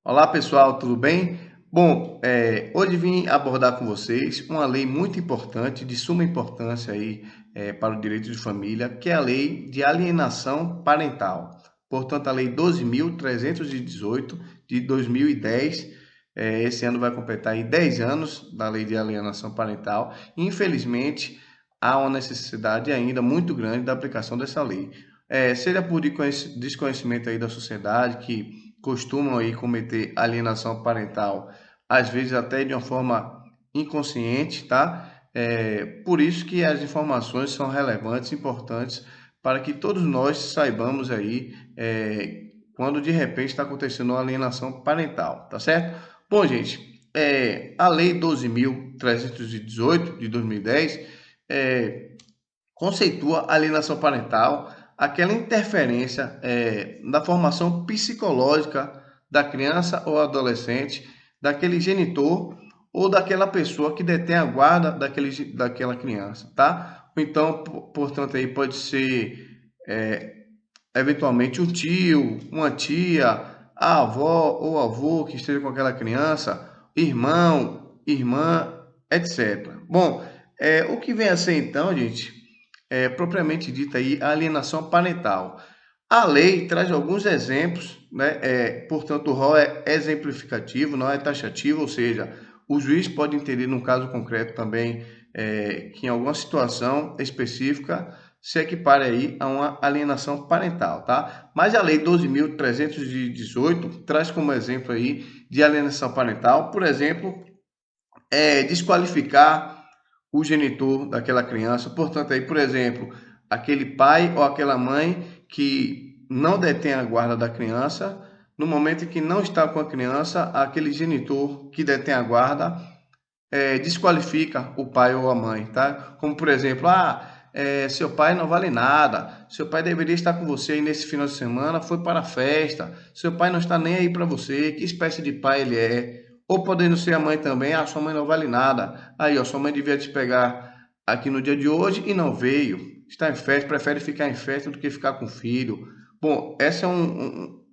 Olá pessoal, tudo bem? Bom, hoje vim abordar com vocês uma lei muito importante, de suma importância aí para o direito de família, que é a lei de alienação parental. Portanto, a lei 12.318 de 2010, esse ano vai completar aí 10 anos da lei de alienação parental. Infelizmente, há uma necessidade ainda muito grande da aplicação dessa lei. Seja por desconhecimento aí da sociedade, que costumam aí cometer alienação parental, às vezes até de uma forma inconsciente, tá? Por isso que as informações são relevantes, importantes, para que todos nós saibamos aí quando de repente está acontecendo uma alienação parental, tá certo? Bom, gente, a Lei 12.318 de 2010 conceitua alienação parental aquela interferência na formação psicológica da criança ou adolescente, daquele genitor ou daquela pessoa que detém a guarda daquela criança, tá? Então, portanto, aí pode ser eventualmente um tio, uma tia, a avó ou avô que esteja com aquela criança, irmão, irmã, etc. Bom, o que vem a ser então, gente, propriamente dita aí, a alienação parental. A lei traz alguns exemplos, né? Portanto, o rol é exemplificativo, não é taxativo, ou seja, o juiz pode entender num caso concreto também que em alguma situação específica se equipare aí a uma alienação parental, tá? Mas a lei 12.318 traz como exemplo aí de alienação parental, por exemplo, desqualificar o genitor daquela criança. Portanto, aí, por exemplo, aquele pai ou aquela mãe que não detém a guarda da criança, no momento em que não está com a criança, aquele genitor que detém a guarda desqualifica o pai ou a mãe, tá? Como, por exemplo, seu pai não vale nada, seu pai deveria estar com você aí nesse final de semana, foi para a festa, seu pai não está nem aí para você, que espécie de pai ele é? Ou podendo ser a mãe também, sua mãe não vale nada, aí, ó, sua mãe devia te pegar aqui no dia de hoje e não veio, está em festa, prefere ficar em festa do que ficar com o filho. Bom, essa é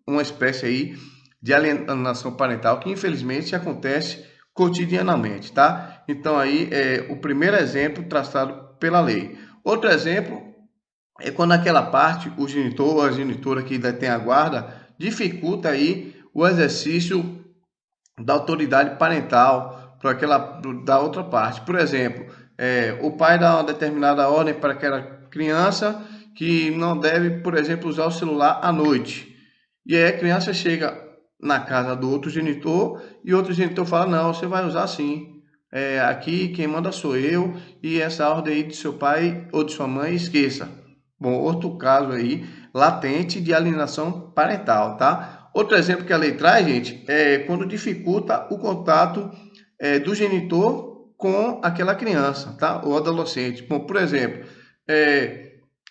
uma espécie aí de alienação parental que infelizmente acontece cotidianamente, tá? Então aí é o primeiro exemplo traçado pela lei. Outro exemplo é quando aquela parte, o genitor ou a genitora que detém a guarda, dificulta aí o exercício da autoridade parental para aquela da outra parte. Por exemplo, o pai dá uma determinada ordem para aquela criança que não deve, por exemplo, usar o celular à noite. E aí a criança chega na casa do outro genitor e o outro genitor fala: não, você vai usar sim. Aqui quem manda sou eu e essa ordem aí de seu pai ou de sua mãe, esqueça. Bom, outro caso aí, latente de alienação parental, tá? Outro exemplo que a lei traz, gente, é quando dificulta o contato do genitor com aquela criança, tá? Ou adolescente. Bom, por exemplo,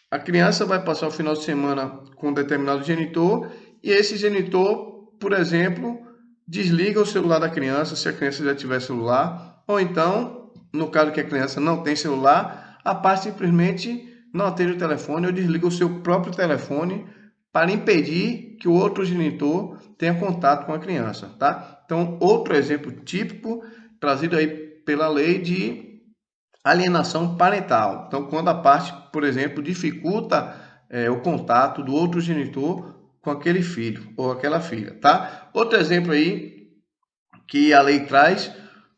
a criança vai passar o final de semana com um determinado genitor e esse genitor, por exemplo, desliga o celular da criança, se a criança já tiver celular, ou então, no caso que a criança não tem celular, a parte simplesmente não atende o telefone ou desliga o seu próprio telefone para impedir que o outro genitor tenha contato com a criança, tá? Então, outro exemplo típico trazido aí pela lei de alienação parental. Então, quando a parte, por exemplo, dificulta o contato do outro genitor com aquele filho ou aquela filha, tá? Outro exemplo aí que a lei traz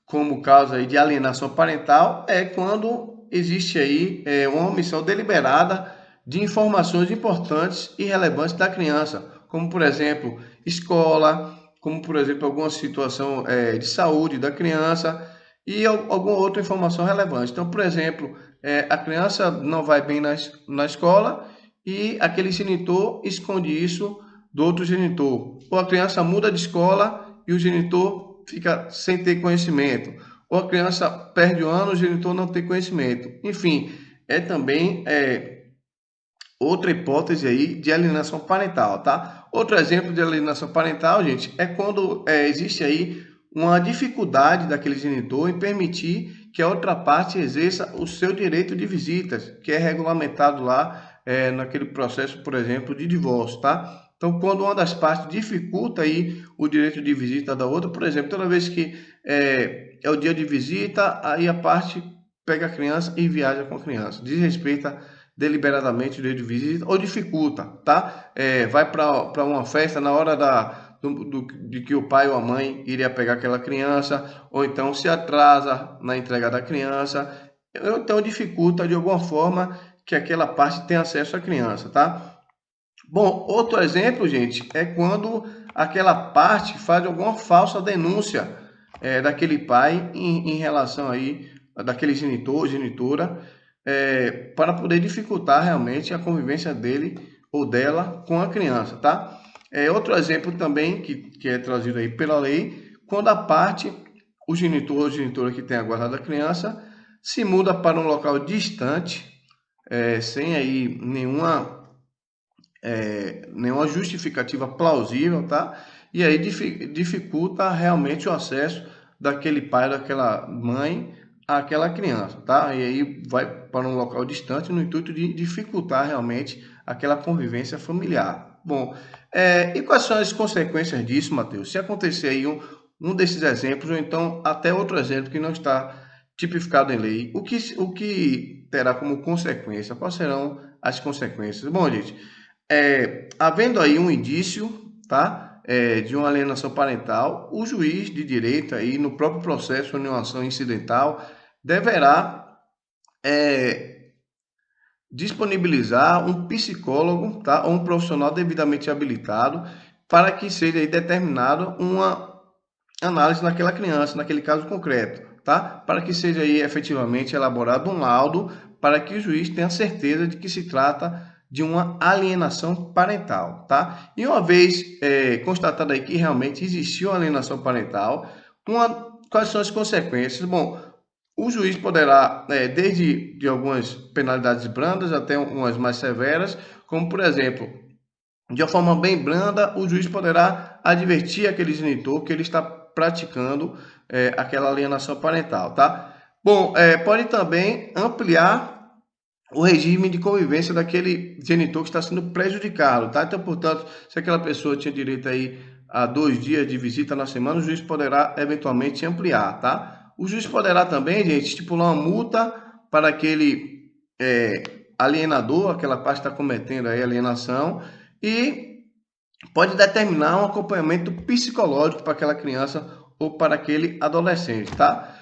como causa aí de alienação parental é quando existe aí uma omissão deliberada de informações importantes e relevantes da criança, como por exemplo escola, como por exemplo alguma situação de saúde da criança e alguma outra informação relevante. Então, por exemplo, a criança não vai bem na escola e aquele genitor esconde isso do outro genitor. Ou a criança muda de escola e o genitor fica sem ter conhecimento. Ou a criança perde o ano, o genitor não tem conhecimento. Enfim, é também outra hipótese aí de alienação parental, tá? Outro exemplo de alienação parental, gente, é quando existe aí uma dificuldade daquele genitor em permitir que a outra parte exerça o seu direito de visitas, que é regulamentado lá naquele processo, por exemplo, de divórcio, tá? Então, quando uma das partes dificulta aí o direito de visita da outra, por exemplo, toda vez que é o dia de visita, aí a parte pega a criança e viaja com a criança, desrespeita deliberadamente o direito de visita ou dificulta, tá? Vai para uma festa na hora de que o pai ou a mãe iria pegar aquela criança, ou então se atrasa na entrega da criança, ou então dificulta de alguma forma que aquela parte tenha acesso à criança, tá? Bom, outro exemplo, gente, é quando aquela parte faz alguma falsa denúncia daquele pai em relação aí, daquele genitor ou genitora, para poder dificultar realmente a convivência dele ou dela com a criança, tá? Outro exemplo também que é trazido aí pela lei, quando a parte, o genitor ou genitora que tem a guarda da criança, se muda para um local distante, sem aí nenhuma justificativa plausível, tá? E aí dificulta realmente o acesso daquele pai, daquela mãe àquela criança, tá? E aí vai para um local distante no intuito de dificultar realmente aquela convivência familiar. Bom, e quais são as consequências disso, Matheus? Se acontecer aí um desses exemplos, ou então até outro exemplo que não está tipificado em lei, o que terá como consequência? Quais serão as consequências? Bom, gente, havendo aí um indício, tá, de uma alienação parental, o juiz de direito aí no próprio processo de uma ação incidental deverá disponibilizar um psicólogo, tá, ou um profissional devidamente habilitado para que seja aí determinado uma análise naquela criança, naquele caso concreto, tá? Para que seja aí efetivamente elaborado um laudo para que o juiz tenha certeza de que se trata de uma alienação parental, tá? E uma vez constatado aí que realmente existiu alienação parental, quais são as consequências? Bom, o juiz poderá, desde de algumas penalidades brandas até umas mais severas, como por exemplo, de uma forma bem branda, o juiz poderá advertir aquele genitor que ele está praticando aquela alienação parental, tá? Bom, pode também ampliar o regime de convivência daquele genitor que está sendo prejudicado, tá? Então, portanto, se aquela pessoa tinha direito aí a 2 dias de visita na semana, o juiz poderá eventualmente ampliar, tá? O juiz poderá também, gente, estipular uma multa para aquele alienador, aquela parte que está cometendo aí alienação, e pode determinar um acompanhamento psicológico para aquela criança ou para aquele adolescente, tá?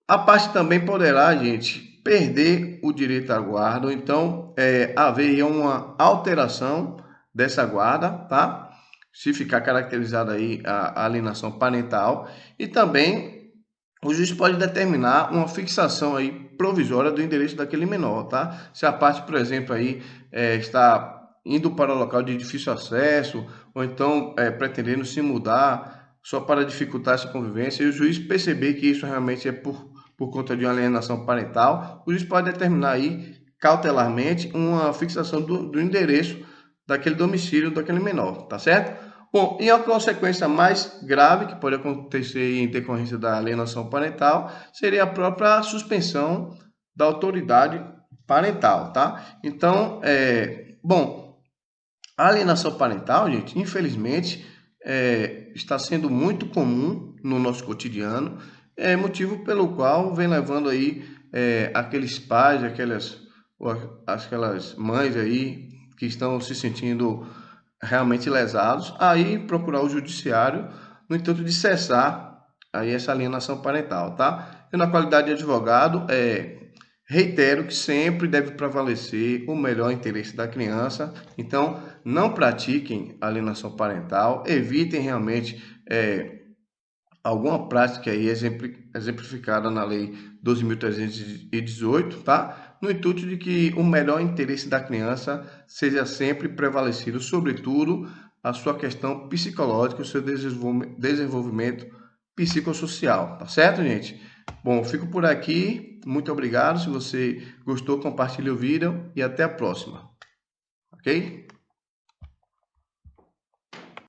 A parte também poderá, gente, perder o direito à guarda, ou então haver uma alteração dessa guarda, tá? Se ficar caracterizada aí a alienação parental, e também o juiz pode determinar uma fixação aí provisória do endereço daquele menor, tá? Se a parte, por exemplo, aí está indo para o local de difícil acesso, ou então pretendendo se mudar só para dificultar essa convivência, e o juiz perceber que isso realmente é por conta de uma alienação parental, o juiz pode determinar aí cautelarmente uma fixação do endereço daquele domicílio daquele menor, tá certo? Bom, e a consequência mais grave que pode acontecer em decorrência da alienação parental seria a própria suspensão da autoridade parental, tá? Então, bom, a alienação parental, gente, infelizmente, está sendo muito comum no nosso cotidiano, motivo pelo qual vem levando aí aqueles pais, aquelas mães aí que estão se sentindo realmente lesados, aí procurar o judiciário no intuito de cessar aí essa alienação parental, tá? Eu, na qualidade de advogado, reitero que sempre deve prevalecer o melhor interesse da criança, então não pratiquem alienação parental, evitem realmente alguma prática aí exemplificada na Lei 12.318, tá? No intuito de que o melhor interesse da criança seja sempre prevalecido, sobretudo a sua questão psicológica, o seu desenvolvimento psicossocial, tá certo, gente? Bom, fico por aqui, muito obrigado, se você gostou, compartilhe o vídeo e até a próxima, ok?